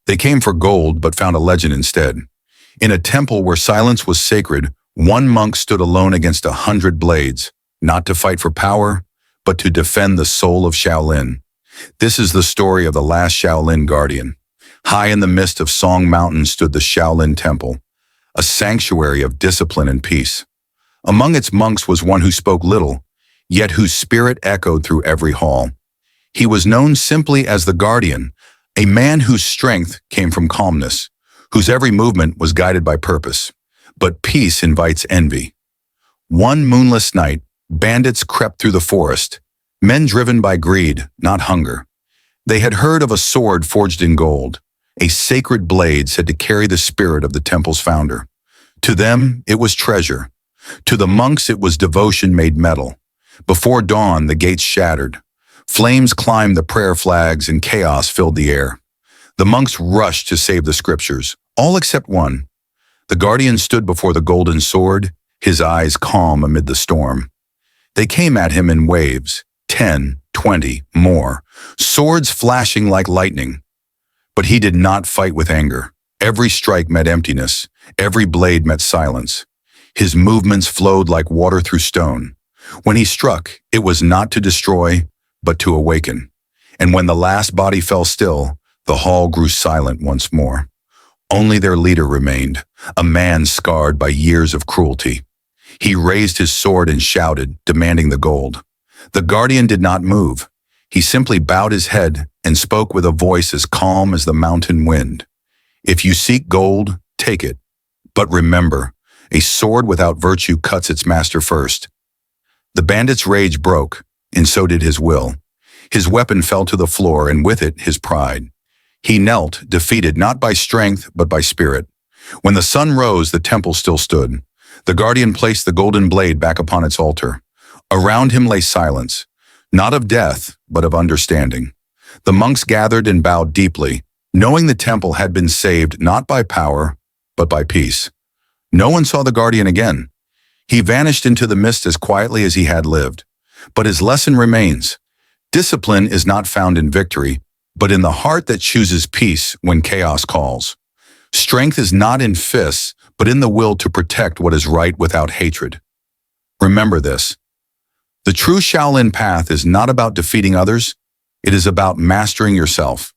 They came for gold but found a legend instead. In a temple where silence was sacred, one monk stood alone against 100 blades, not to fight for power, but to defend the soul of Shaolin. This is the story of the Last Shaolin Guardian. High in the mist of Song Mountain stood the Shaolin Temple, a sanctuary of discipline and peace. Among its monks was one who spoke little, yet whose spirit echoed through every hall. He was known simply as the Guardian, a man whose strength came from calmness, whose every movement was guided by purpose. But peace invites envy. One moonless night, bandits crept through the forest, men driven by greed, not hunger. They had heard of a sword forged in gold, a sacred blade said to carry the spirit of the temple's founder. To them, it was treasure. To the monks, it was devotion made metal. Before dawn, the gates shattered. Flames climbed the prayer flags and chaos filled the air. The monks rushed to save the scriptures, all except one. The guardian stood before the golden sword, his eyes calm amid the storm. They came at him in waves, 10, 20, more, swords flashing like lightning. But he did not fight with anger. Every strike met emptiness. Every blade met silence. His movements flowed like water through stone. When he struck, it was not to destroy, but to awaken. And when the last body fell still, the hall grew silent once more. Only their leader remained, a man scarred by years of cruelty. He raised his sword and shouted, demanding the gold. The guardian did not move. He simply bowed his head and spoke with a voice as calm as the mountain wind. If you seek gold, take it. But remember, a sword without virtue cuts its master first. The bandit's rage broke, and so did his will. His weapon fell to the floor, and with it, his pride. He knelt, defeated not by strength, but by spirit. When the sun rose, the temple still stood. The guardian placed the golden blade back upon its altar. Around him lay silence, not of death, but of understanding. The monks gathered and bowed deeply, knowing the temple had been saved not by power, but by peace. No one saw the guardian again. He vanished into the mist as quietly as he had lived. But his lesson remains. Discipline is not found in victory, but in the heart that chooses peace when chaos calls. Strength is not in fists, but in the will to protect what is right without hatred. Remember this. The true Shaolin path is not about defeating others. It is about mastering yourself.